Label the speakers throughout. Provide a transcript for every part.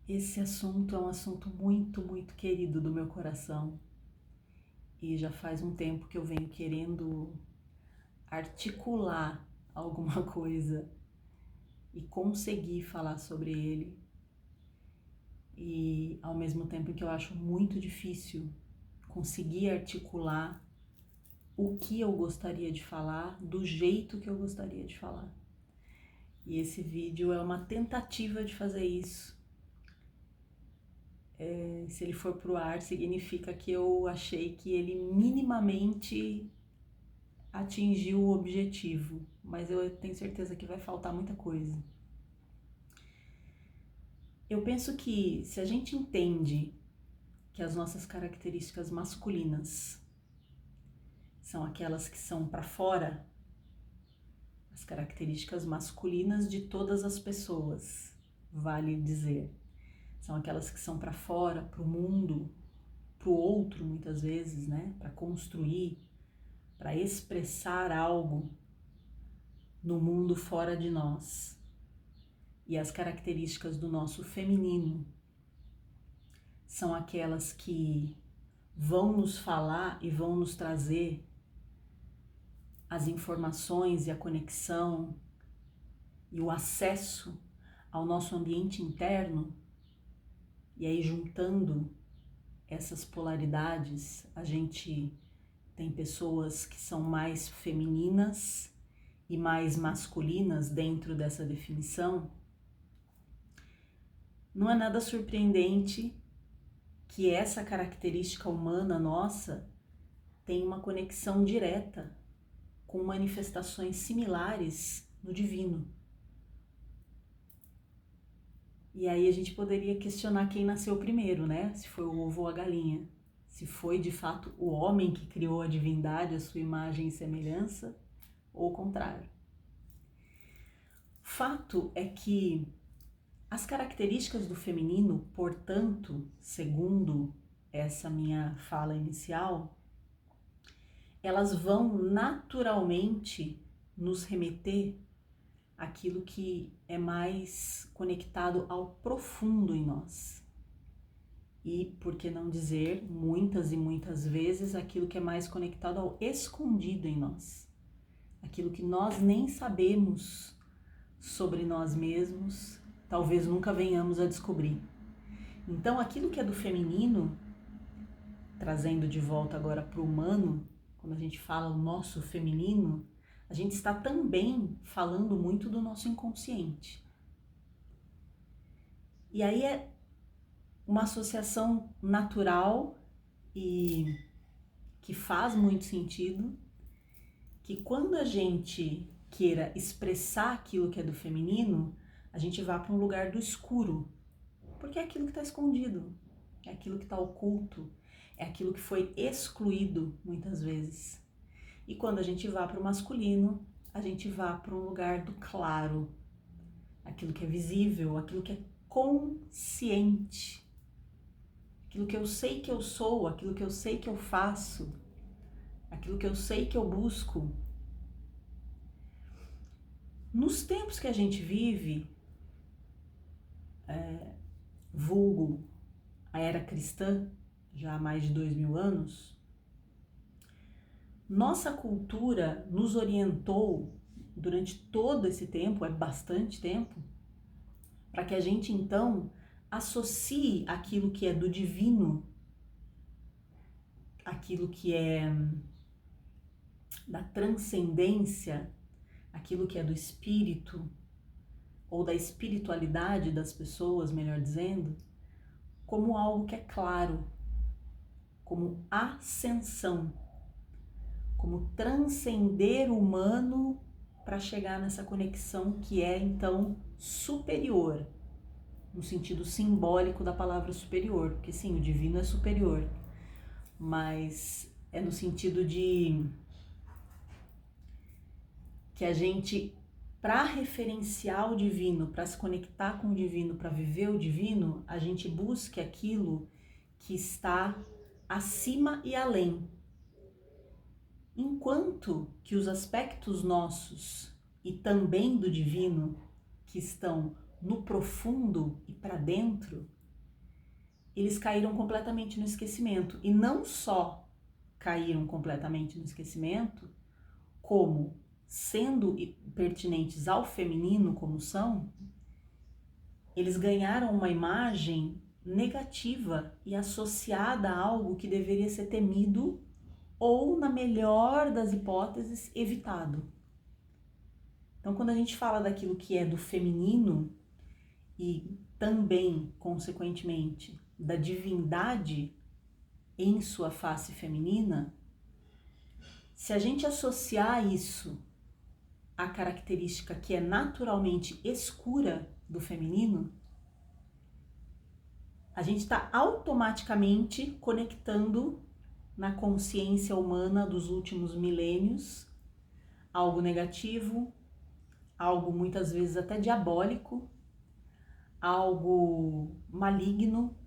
Speaker 1: Esse assunto é um assunto muito, muito querido do meu coração e já faz um tempo que eu venho querendo articular alguma coisa e conseguir falar sobre ele, e ao mesmo tempo que eu acho muito difícil conseguir articular o que eu gostaria de falar do jeito que eu gostaria de falar. E esse vídeo é uma tentativa de fazer isso. Se ele for pro ar, significa que eu achei que ele minimamente atingiu o objetivo, mas eu tenho certeza que vai faltar muita coisa. Eu penso que se a gente entende que as nossas características masculinas são aquelas que são para fora, as características masculinas de todas as pessoas, vale dizer, são aquelas que são para fora, para o mundo, para o outro muitas vezes, né? Para construir, para expressar algo no mundo fora de nós. E as características do nosso feminino são aquelas que vão nos falar e vão nos trazer as informações e a conexão e o acesso ao nosso ambiente interno. E aí, juntando essas polaridades, a gente tem pessoas que são mais femininas e mais masculinas dentro dessa definição. Não é nada surpreendente que essa característica humana nossa tem uma conexão direta com manifestações similares no divino. E aí a gente poderia questionar quem nasceu primeiro, né? Se foi o ovo ou a galinha. Se foi de fato o homem que criou a divindade, a sua imagem e semelhança, ou o contrário. Fato é que as características do feminino, portanto, segundo essa minha fala inicial, elas vão naturalmente nos remeter àquilo que é mais conectado ao profundo em nós. E, por que não dizer, muitas e muitas vezes, aquilo que é mais conectado ao escondido em nós. Aquilo que nós nem sabemos sobre nós mesmos, talvez nunca venhamos a descobrir. Então, aquilo que é do feminino, trazendo de volta agora para o humano, quando a gente fala o nosso feminino, a gente está também falando muito do nosso inconsciente. E aí é uma associação natural e que faz muito sentido, que quando a gente queira expressar aquilo que é do feminino, a gente vá para um lugar do escuro, porque é aquilo que está escondido, é aquilo que está oculto, é aquilo que foi excluído muitas vezes. E quando a gente vá para o masculino, a gente vá para um lugar do claro, aquilo que é visível, aquilo que é consciente, aquilo que eu sei que eu sou, aquilo que eu sei que eu faço, aquilo que eu sei que eu busco. Nos tempos que a gente vive, vulgo a era cristã, já há mais de 2000 anos, nossa cultura nos orientou durante todo esse tempo, é bastante tempo, para que a gente então associe aquilo que é do divino, aquilo que é da transcendência, aquilo que é do espírito, ou da espiritualidade das pessoas, melhor dizendo, como algo que é claro, como ascensão, como transcender o humano para chegar nessa conexão que é então superior, no sentido simbólico da palavra superior, porque sim, o divino é superior, mas é no sentido de que a gente, para referenciar o divino, para se conectar com o divino, para viver o divino, a gente busque aquilo que está acima e além. Enquanto que os aspectos nossos e também do divino, que estão no profundo e para dentro, eles caíram completamente no esquecimento. E não só caíram completamente no esquecimento, como, sendo pertinentes ao feminino como são, eles ganharam uma imagem negativa e associada a algo que deveria ser temido ou, na melhor das hipóteses, evitado. Então, quando a gente fala daquilo que é do feminino e também, consequentemente, da divindade em sua face feminina, se a gente associar isso à característica que é naturalmente escura do feminino, a gente está automaticamente conectando na consciência humana dos últimos milênios algo negativo, algo muitas vezes até diabólico, algo maligno,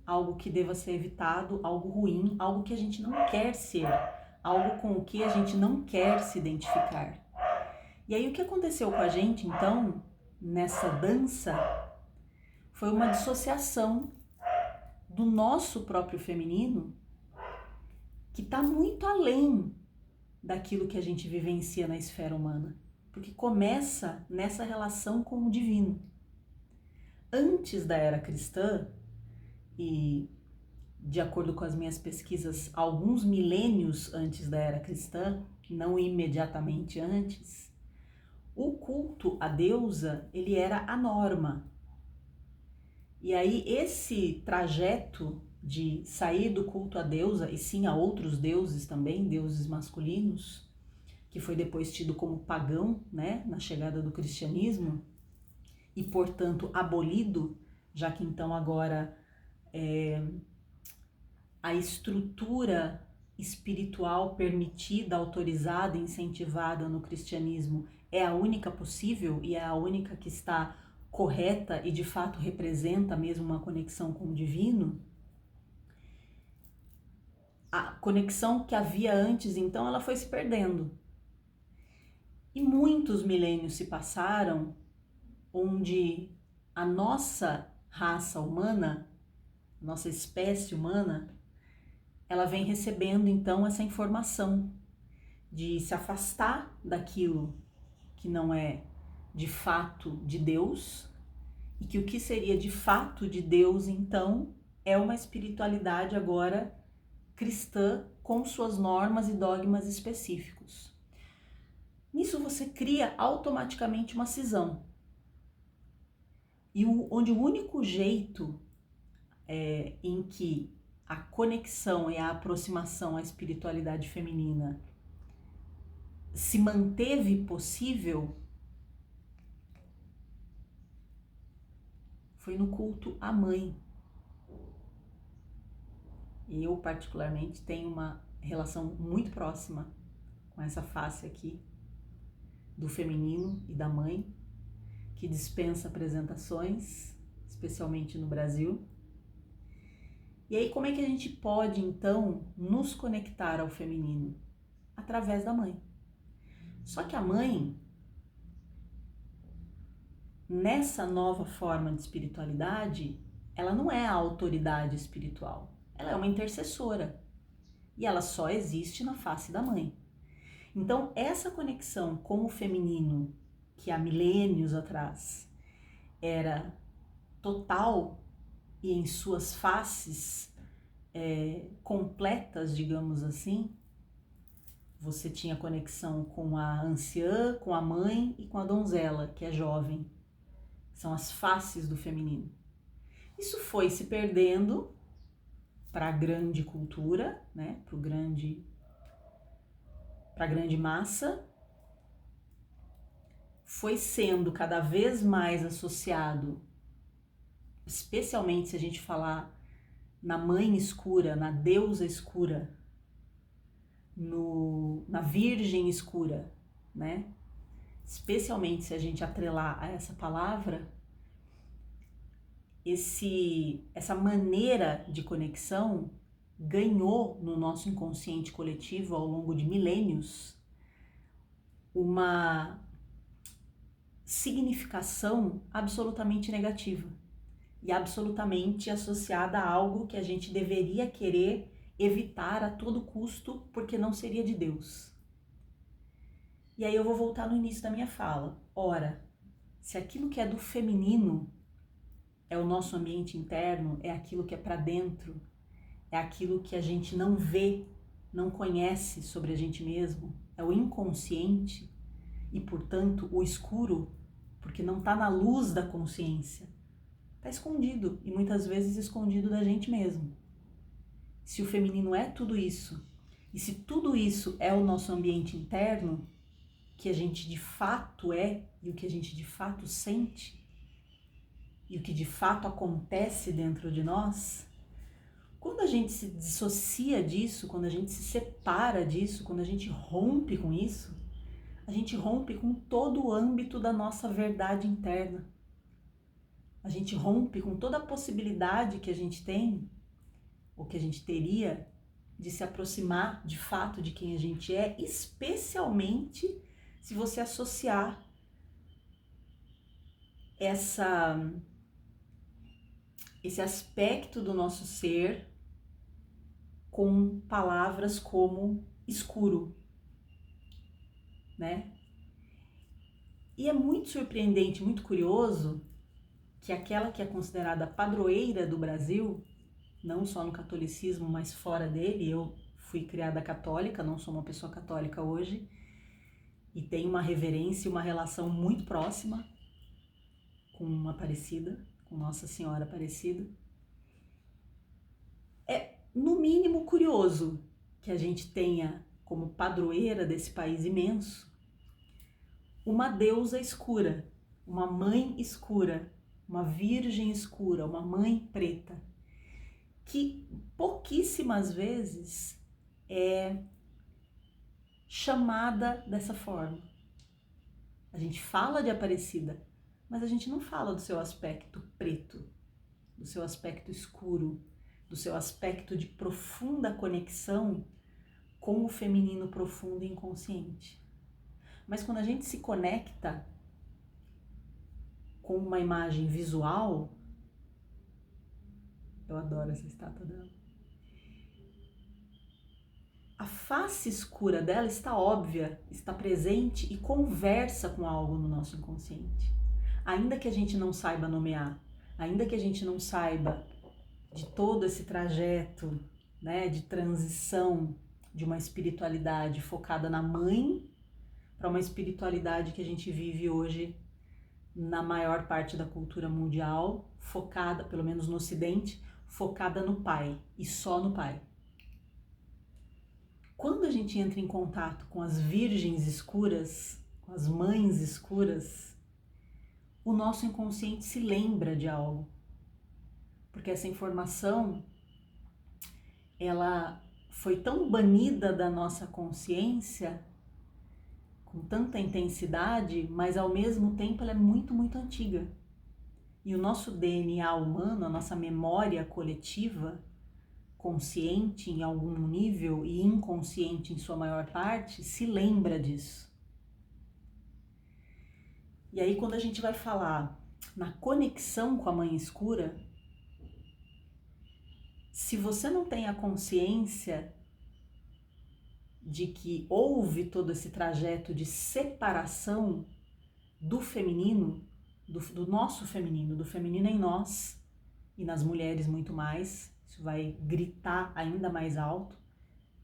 Speaker 1: algo que deva ser evitado, algo ruim, algo que a gente não quer ser, algo com o que a gente não quer se identificar. E aí o que aconteceu com a gente, então, nessa dança, foi uma dissociação do nosso próprio feminino que está muito além daquilo que a gente vivencia na esfera humana, porque começa nessa relação com o divino. Antes da era cristã, e de acordo com as minhas pesquisas, alguns milênios antes da era cristã, não imediatamente antes, o culto à deusa, ele era a norma. E aí esse trajeto de sair do culto à deusa e sim a outros deuses também, deuses masculinos, que foi depois tido como pagão, né, na chegada do cristianismo, e portanto abolido, já que então agora a estrutura espiritual permitida, autorizada, incentivada no cristianismo é a única possível e é a única que está correta e de fato representa mesmo uma conexão com o divino. A conexão que havia antes, então, ela foi se perdendo. E muitos milênios se passaram onde a nossa raça humana, nossa espécie humana, ela vem recebendo então essa informação de se afastar daquilo que não é de fato de Deus e que o que seria de fato de Deus então é uma espiritualidade agora cristã com suas normas e dogmas específicos. Nisso você cria automaticamente uma cisão. E onde o único jeito em que a conexão e a aproximação à espiritualidade feminina se manteve possível foi no culto à mãe. Eu, particularmente, tenho uma relação muito próxima com essa face aqui do feminino e da mãe, que dispensa apresentações, especialmente no Brasil. E aí, como é que a gente pode, então, nos conectar ao feminino? Através da mãe. Só que a mãe, nessa nova forma de espiritualidade, ela não é a autoridade espiritual. Ela é uma intercessora. E ela só existe na face da mãe. Então, essa conexão com o feminino, que há milênios atrás era total e em suas faces completas, digamos assim, você tinha conexão com a anciã, com a mãe e com a donzela, que é jovem. São as faces do feminino. Isso foi se perdendo para a grande cultura, né? Para a grande massa, foi sendo cada vez mais associado, especialmente se a gente falar na mãe escura, na deusa escura, na virgem escura, né? Especialmente se a gente atrelar a essa palavra, essa maneira de conexão ganhou no nosso inconsciente coletivo ao longo de milênios uma significação absolutamente negativa e absolutamente associada a algo que a gente deveria querer evitar a todo custo porque não seria de Deus. E aí eu vou voltar no início da minha fala. Ora, se aquilo que é do feminino é o nosso ambiente interno, é aquilo que é para dentro, é aquilo que a gente não vê, não conhece sobre a gente mesmo, é o inconsciente e, portanto, o escuro, porque não está na luz da consciência, está escondido e muitas vezes escondido da gente mesmo. Se o feminino é tudo isso, e se tudo isso é o nosso ambiente interno, que a gente de fato é e o que a gente de fato sente, e o que de fato acontece dentro de nós, quando a gente se dissocia disso, quando a gente se separa disso, quando a gente rompe com isso, a gente rompe com todo o âmbito da nossa verdade interna. A gente rompe com toda a possibilidade que a gente tem, ou que a gente teria, de se aproximar de fato de quem a gente é, especialmente se você associar esse aspecto do nosso ser com palavras como escuro, né? E é muito surpreendente, muito curioso que aquela que é considerada padroeira do Brasil, não só no catolicismo, mas fora dele, eu fui criada católica, não sou uma pessoa católica hoje, e tenho uma reverência e uma relação muito próxima com Aparecida, com Nossa Senhora Aparecida. É, no mínimo, curioso que a gente tenha como padroeira desse país imenso uma deusa escura, uma mãe escura, uma virgem escura, uma mãe preta, que pouquíssimas vezes é chamada dessa forma. A gente fala de Aparecida, mas a gente não fala do seu aspecto preto, do seu aspecto escuro, do seu aspecto de profunda conexão com o feminino profundo e inconsciente. Mas quando a gente se conecta com uma imagem visual, eu adoro essa estátua dela, a face escura dela está óbvia, está presente e conversa com algo no nosso inconsciente. Ainda que a gente não saiba nomear, ainda que a gente não saiba de todo esse trajeto, né, de transição de uma espiritualidade focada na mãe para uma espiritualidade que a gente vive hoje na maior parte da cultura mundial, focada, pelo menos no Ocidente, focada no pai e só no pai. Quando a gente entra em contato com as virgens escuras, com as mães escuras, o nosso inconsciente se lembra de algo. Porque essa informação, ela foi tão banida da nossa consciência, com tanta intensidade, mas ao mesmo tempo ela é muito, muito antiga. E o nosso DNA humano, a nossa memória coletiva, consciente em algum nível e inconsciente em sua maior parte, se lembra disso. E aí quando a gente vai falar na conexão com a mãe escura, se você não tem a consciência de que houve todo esse trajeto de separação do feminino, do nosso feminino, do feminino em nós e nas mulheres muito mais, isso vai gritar ainda mais alto,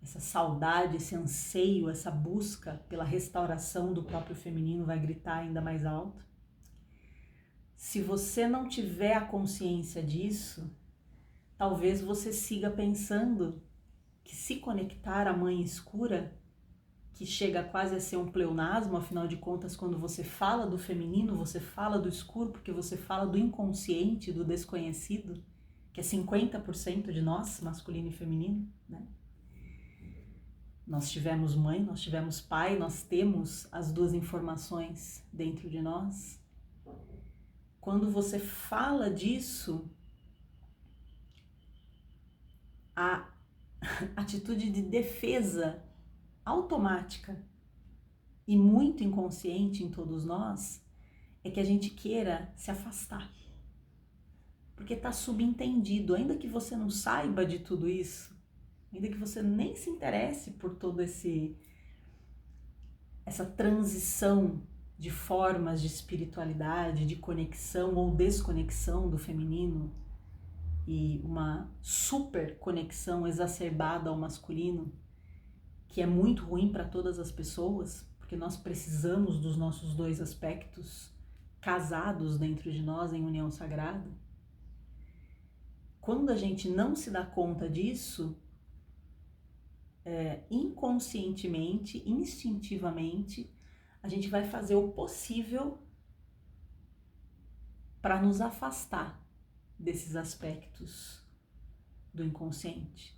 Speaker 1: essa saudade, esse anseio, essa busca pela restauração do próprio feminino vai gritar ainda mais alto. Se você não tiver a consciência disso, talvez você siga pensando que se conectar à mãe escura, que chega quase a ser um pleonasmo, afinal de contas, quando você fala do feminino, você fala do escuro, porque você fala do inconsciente, do desconhecido, que é 50% de nós, masculino e feminino, né? Nós tivemos mãe, nós tivemos pai, nós temos as duas informações dentro de nós. Quando você fala disso, a atitude de defesa automática e muito inconsciente em todos nós é que a gente queira se afastar. Porque está subentendido, ainda que você não saiba de tudo isso, ainda que você nem se interesse por todo essa transição de formas de espiritualidade, de conexão ou desconexão do feminino e uma super conexão exacerbada ao masculino, que é muito ruim para todas as pessoas, porque nós precisamos dos nossos dois aspectos casados dentro de nós em união sagrada. Quando a gente não se dá conta disso, inconscientemente, instintivamente, a gente vai fazer o possível para nos afastar desses aspectos do inconsciente.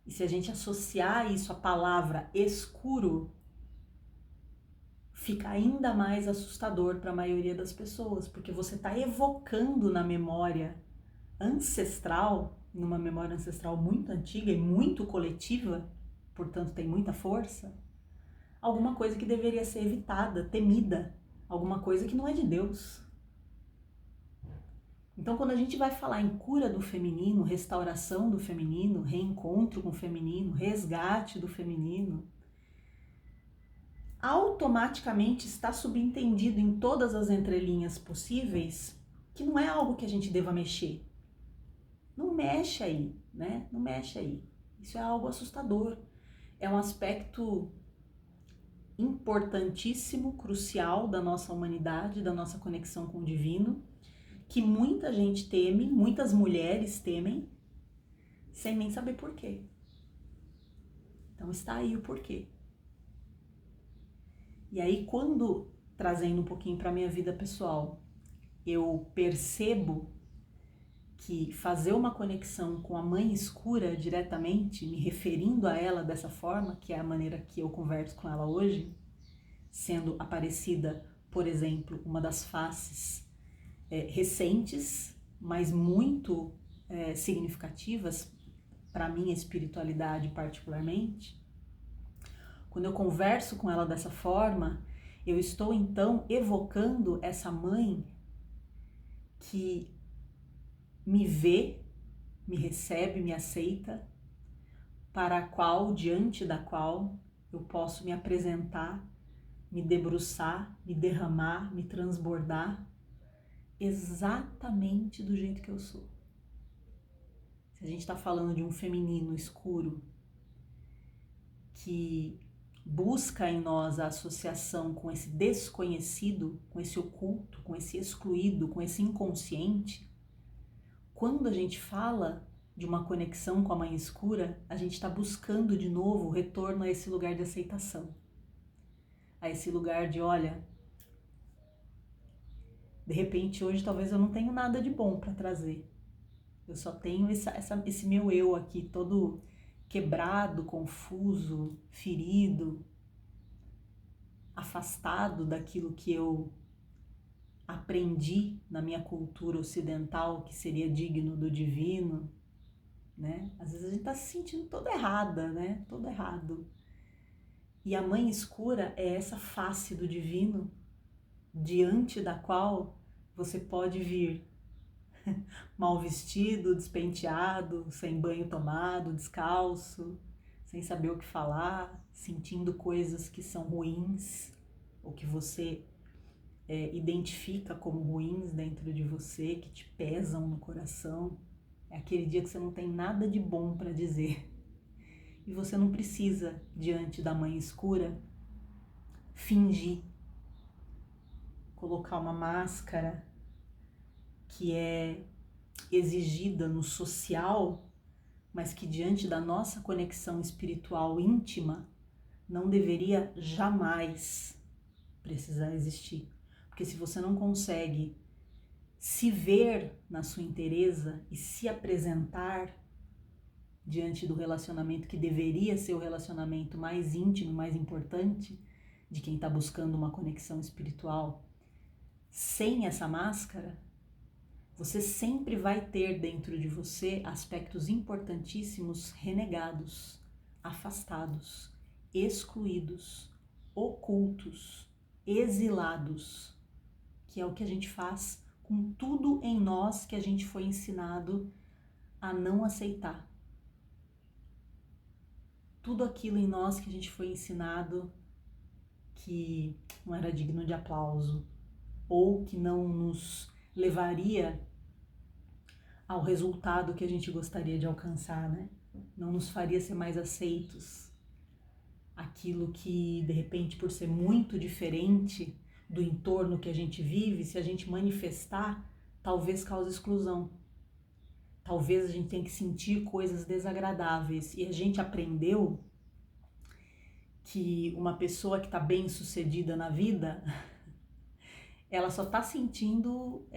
Speaker 1: E se a gente associar isso à palavra escuro, fica ainda mais assustador para a maioria das pessoas, porque você está evocando na memória ancestral, numa memória ancestral muito antiga e muito coletiva, portanto tem muita força, alguma coisa que deveria ser evitada, temida, alguma coisa que não é de Deus. Então, quando a gente vai falar em cura do feminino, restauração do feminino, reencontro com o feminino, resgate do feminino, automaticamente está subentendido em todas as entrelinhas possíveis que não é algo que a gente deva mexer. Não mexe aí, né? Não mexe aí. Isso é algo assustador. É um aspecto importantíssimo, crucial da nossa humanidade, da nossa conexão com o divino, que muita gente teme, muitas mulheres temem, sem nem saber por quê. Então está aí o porquê. E aí, quando, trazendo um pouquinho para a minha vida pessoal, eu percebo que fazer uma conexão com a mãe escura diretamente, me referindo a ela dessa forma, que é a maneira que eu converso com ela hoje, sendo Aparecida, por exemplo, uma das faces recentes, mas muito significativas para a minha espiritualidade particularmente. Quando eu converso com ela dessa forma, eu estou então evocando essa mãe que me vê, me recebe, me aceita, para a qual, diante da qual eu posso me apresentar, me debruçar, me derramar, me transbordar, exatamente do jeito que eu sou. Se a gente está falando de um feminino escuro que busca em nós a associação com esse desconhecido, com esse oculto, com esse excluído, com esse inconsciente, quando a gente fala de uma conexão com a mãe escura, a gente está buscando de novo o retorno a esse lugar de aceitação, a esse lugar de, olha, de repente hoje talvez eu não tenha nada de bom para trazer, eu só tenho esse meu eu aqui todo quebrado, confuso, ferido, afastado daquilo que eu aprendi na minha cultura ocidental que seria digno do divino, né? Às vezes a gente tá se sentindo toda errada, né? Todo errado. E a mãe escura é essa face do divino diante da qual você pode vir mal vestido, despenteado, sem banho tomado, descalço, sem saber o que falar, sentindo coisas que são ruins ou que você identifica como ruins dentro de você, que te pesam no coração. É aquele dia que você não tem nada de bom para dizer. E você não precisa, diante da mãe escura, fingir, colocar uma máscara que é exigida no social, mas que diante da nossa conexão espiritual íntima não deveria jamais precisar existir. Porque se você não consegue se ver na sua inteireza e se apresentar diante do relacionamento que deveria ser o relacionamento mais íntimo, mais importante de quem está buscando uma conexão espiritual, sem essa máscara, você sempre vai ter dentro de você aspectos importantíssimos renegados, afastados, excluídos, ocultos, exilados. que é o que a gente faz com tudo em nós que a gente foi ensinado a não aceitar. Tudo aquilo em nós que a gente foi ensinado que não era digno de aplauso, ou que não nos levaria ao resultado que a gente gostaria de alcançar, né? Não nos faria ser mais aceitos. Aquilo que, de repente, por ser muito diferente do entorno que a gente vive, se a gente manifestar, talvez cause exclusão. Talvez a gente tenha que sentir coisas desagradáveis. E a gente aprendeu que uma pessoa que está bem sucedida na vida, ela só está sentindo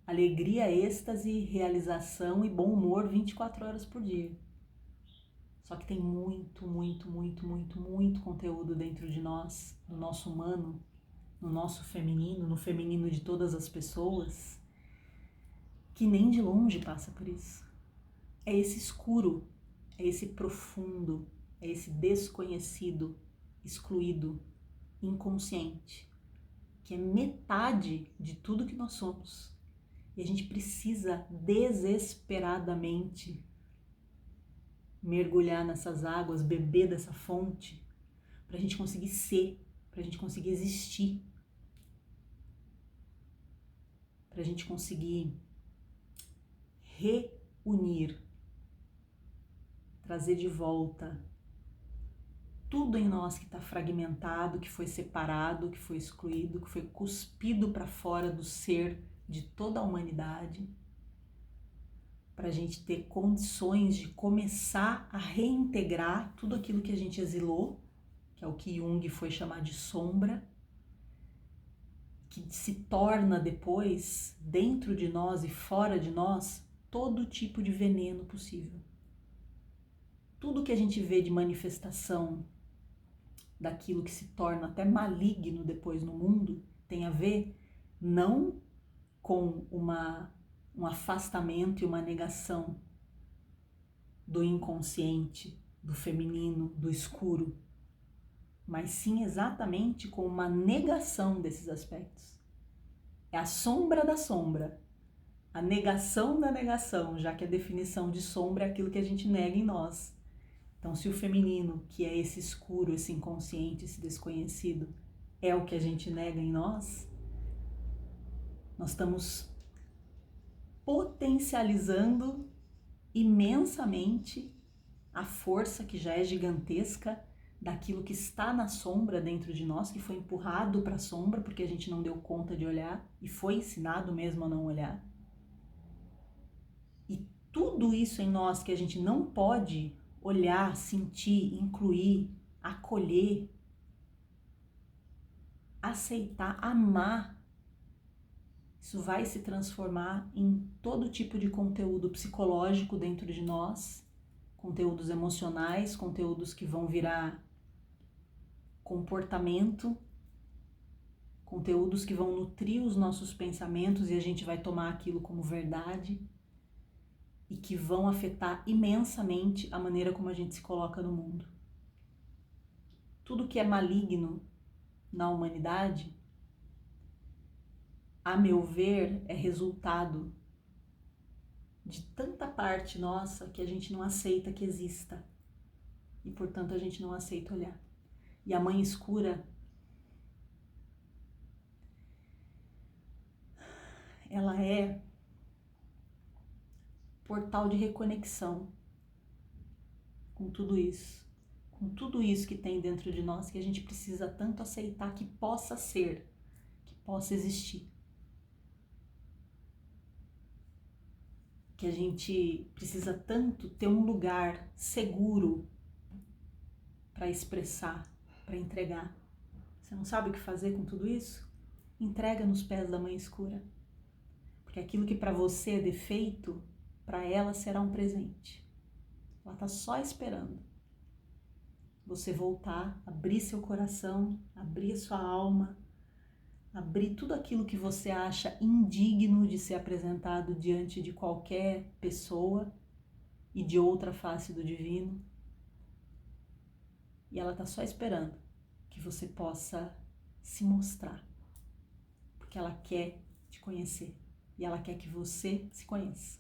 Speaker 1: alegria, êxtase, realização e bom humor 24 horas por dia. Só que tem muito conteúdo dentro de nós, no nosso humano, no nosso feminino, no feminino de todas as pessoas, que nem de longe passa por isso. É esse escuro, é esse profundo, é esse desconhecido, excluído, inconsciente, que é metade de tudo que nós somos. E a gente precisa desesperadamente mergulhar nessas águas, beber dessa fonte, para a gente conseguir ser, para a gente conseguir existir, para a gente conseguir reunir, trazer de volta tudo em nós que está fragmentado, que foi separado, que foi excluído, que foi cuspido para fora do ser de toda a humanidade, para a gente ter condições de começar a reintegrar tudo aquilo que a gente exilou, que é o que Jung foi chamar de sombra, que se torna depois, dentro de nós e fora de nós, todo tipo de veneno possível. Tudo que a gente vê de manifestação daquilo que se torna até maligno depois no mundo, tem a ver não com um afastamento e uma negação do inconsciente, do feminino, do escuro, mas sim exatamente com uma negação desses aspectos. É a sombra da sombra, a negação da negação, já que a definição de sombra é aquilo que a gente nega em nós. Então, se o feminino, que é esse escuro, esse inconsciente, esse desconhecido, é o que a gente nega em nós, nós estamos potencializando imensamente a força que já é gigantesca daquilo que está na sombra dentro de nós, que foi empurrado para a sombra porque a gente não deu conta de olhar e foi ensinado mesmo a não olhar. E tudo isso em nós que a gente não pode olhar, sentir, incluir, acolher, aceitar, amar, isso vai se transformar em todo tipo de conteúdo psicológico dentro de nós, conteúdos emocionais, conteúdos que vão virar comportamento, conteúdos que vão nutrir os nossos pensamentos e a gente vai tomar aquilo como verdade e que vão afetar imensamente a maneira como a gente se coloca no mundo. Tudo que é maligno na humanidade, a meu ver, é resultado de tanta parte nossa que a gente não aceita que exista e, portanto, a gente não aceita olhar. E a mãe escura, ela é portal de reconexão com tudo isso que tem dentro de nós, que a gente precisa tanto aceitar que possa ser, que possa existir. Que a gente precisa tanto ter um lugar seguro para expressar, para entregar. Você não sabe o que fazer com tudo isso? Entrega nos pés da mãe escura. Porque aquilo que para você é defeito, para ela será um presente. Ela está só esperando você voltar, abrir seu coração, abrir sua alma, abrir tudo aquilo que você acha indigno de ser apresentado diante de qualquer pessoa e de outra face do divino. E ela está só esperando que você possa se mostrar. porque ela quer te conhecer e ela quer que você se conheça.